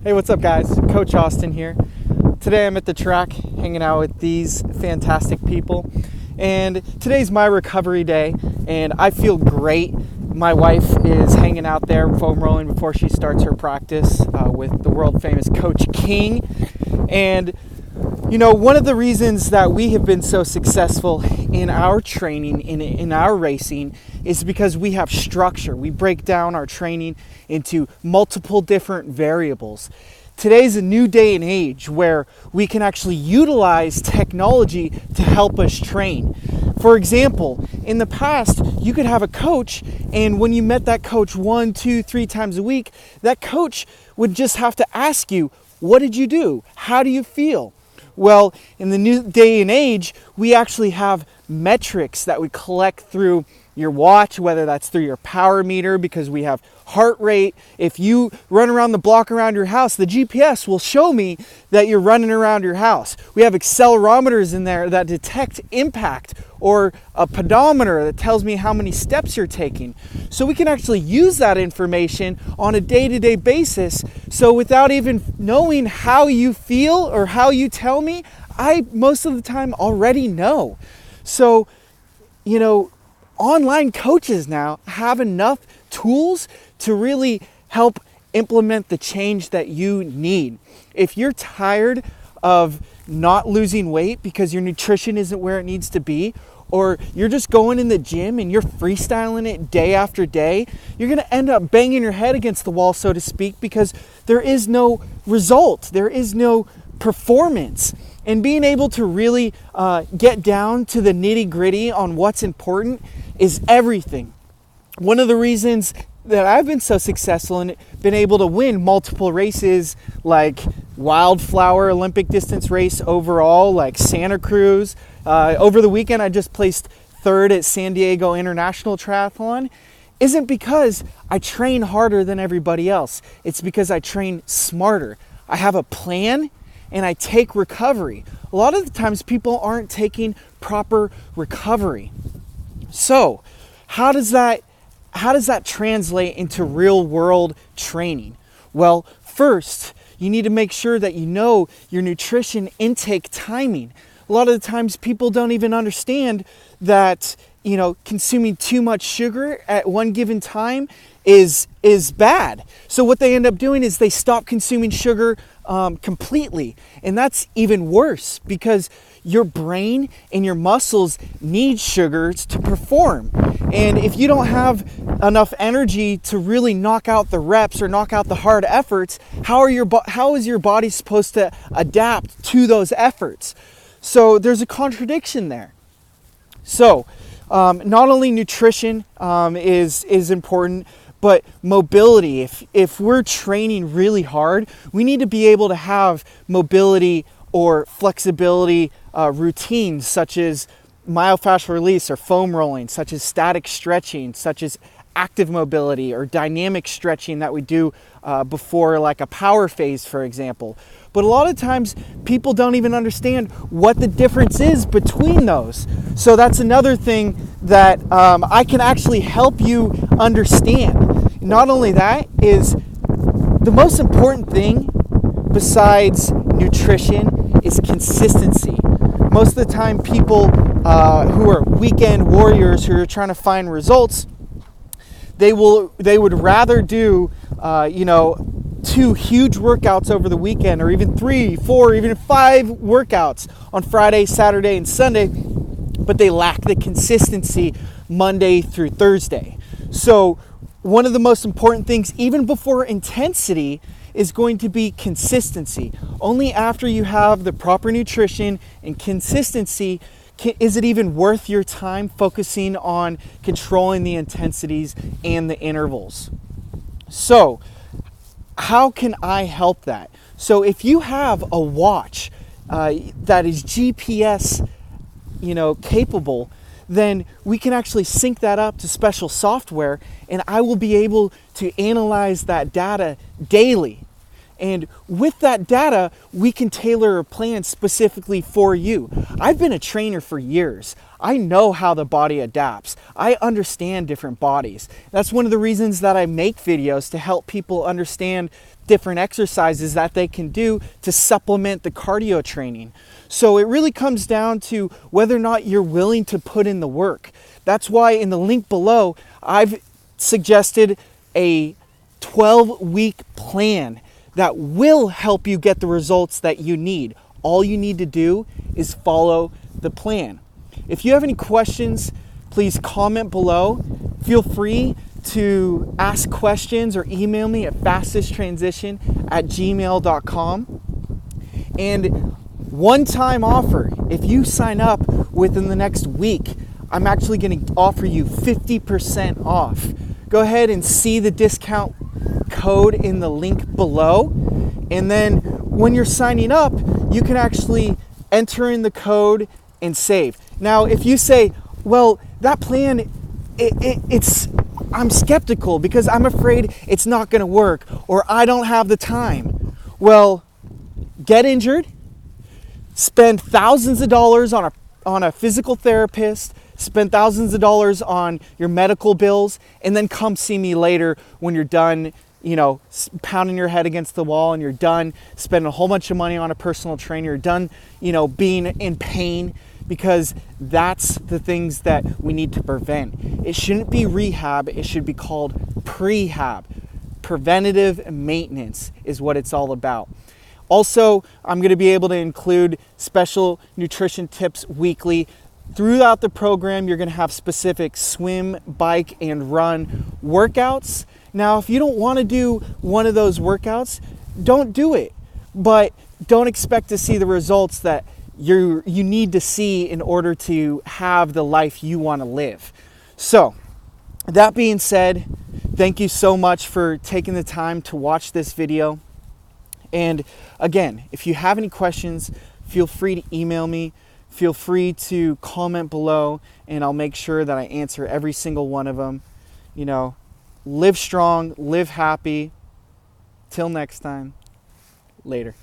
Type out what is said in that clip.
Hey, what's up guys? Coach Austin here. Today I'm at the track hanging out with these fantastic people, and today's my recovery day and I feel great. My wife is hanging out there foam rolling before she starts her practice with the world famous Coach King. And you know, one of the reasons that we have been so successful in our training, in our racing, is because we have structure. We break down our training into multiple different variables. Today's a new day and age where we can actually utilize technology to help us train. For example, in the past, you could have a coach, and when you met that coach 1, 2, 3 times a week, that coach would just have to ask you, what did you do? How do you feel? Well, in the new day and age, we actually have metrics that we collect through your watch, whether that's through your power meter, because we have heart rate. If you run around the block around your house, the GPS will show me that you're running around your house. We have accelerometers in there that detect impact, or a pedometer that tells me how many steps you're taking. So we can actually use that information on a day-to-day basis. So without even knowing how you feel or how you tell me, I most of the time already know. So, you know, online coaches now have enough tools to really help implement the change that you need. If you're tired of not losing weight because your nutrition isn't where it needs to be, or you're just going in the gym and you're freestyling it day after day, you're going to end up banging your head against the wall, so to speak, because there is no result, there is no performance. And being able to really get down to the nitty-gritty on what's important is everything. One of the reasons that I've been so successful and been able to win multiple races, like Wildflower Olympic distance race overall, like Santa Cruz. Over the weekend, I just placed 3rd at San Diego International Triathlon, isn't because I train harder than everybody else. It's because I train smarter. I have a plan and I take recovery. A lot of the times people aren't taking proper recovery. So how does that translate into real world training? Well, first, you need to make sure that you know your nutrition intake timing. A lot of the times people don't even understand that, you know, consuming too much sugar at one given time is bad. So what they end up doing is they stop consuming sugar completely. And that's even worse, because your brain and your muscles need sugars to perform. And if you don't have enough energy to really knock out the reps or knock out the hard efforts, how is your body supposed to adapt to those efforts? So there's a contradiction there. So not only nutrition is important, but mobility. If we're training really hard, we need to be able to have mobility or flexibility routines, such as myofascial release or foam rolling, such as static stretching, such as active mobility or dynamic stretching that we do before like a power phase, for example. But a lot of times people don't even understand what the difference is between those. So that's another thing that I can actually help you understand. Not only that, is the most important thing besides nutrition is consistency. Most of the time people who are weekend warriors who are trying to find results, they would rather do 2 huge workouts over the weekend, or even 3, 4, even 5 workouts on Friday, Saturday, and Sunday, but they lack the consistency Monday through Thursday. So one of the most important things, even before intensity, is going to be consistency. Only after you have the proper nutrition and consistency is it even worth your time focusing on controlling the intensities and the intervals. So how can I help that? So if you have a watch that is GPS, capable, then we can actually sync that up to special software, and I will be able to analyze that data daily. And with that data, we can tailor a plan specifically for you. I've been a trainer for years. I know how the body adapts. I understand different bodies. That's one of the reasons that I make videos, to help people understand different exercises that they can do to supplement the cardio training. So it really comes down to whether or not you're willing to put in the work. That's why in the link below, I've suggested a 12-week plan that will help you get the results that you need. All you need to do is follow the plan. If you have any questions, please comment below. Feel free to ask questions or email me at fastesttransition@gmail.com. And one-time offer, if you sign up within the next week, I'm actually going to offer you 50% off. Go ahead and see the discount code in the link below. And then when you're signing up, you can actually enter in the code and save. Now, if you say, well, that plan, I'm skeptical because I'm afraid it's not going to work, or I don't have the time. Well, get injured, spend thousands of dollars on a physical therapist, spend thousands of dollars on your medical bills, and then come see me later when you're done, pounding your head against the wall, and you're done spending a whole bunch of money on a personal trainer, you're done, being in pain, because that's the things that we need to prevent. It shouldn't be rehab, it should be called prehab. Preventative maintenance is what it's all about. Also, I'm going to be able to include special nutrition tips weekly. Throughout the program, you're going to have specific swim, bike, and run workouts. Now, if you don't want to do one of those workouts, don't do it. But don't expect to see the results that you need to see in order to have the life you want to live. So, that being said, thank you so much for taking the time to watch this video. And again, if you have any questions, feel free to email me. Feel free to comment below, and I'll make sure that I answer every single one of them. Live strong, live happy. Till next time, later.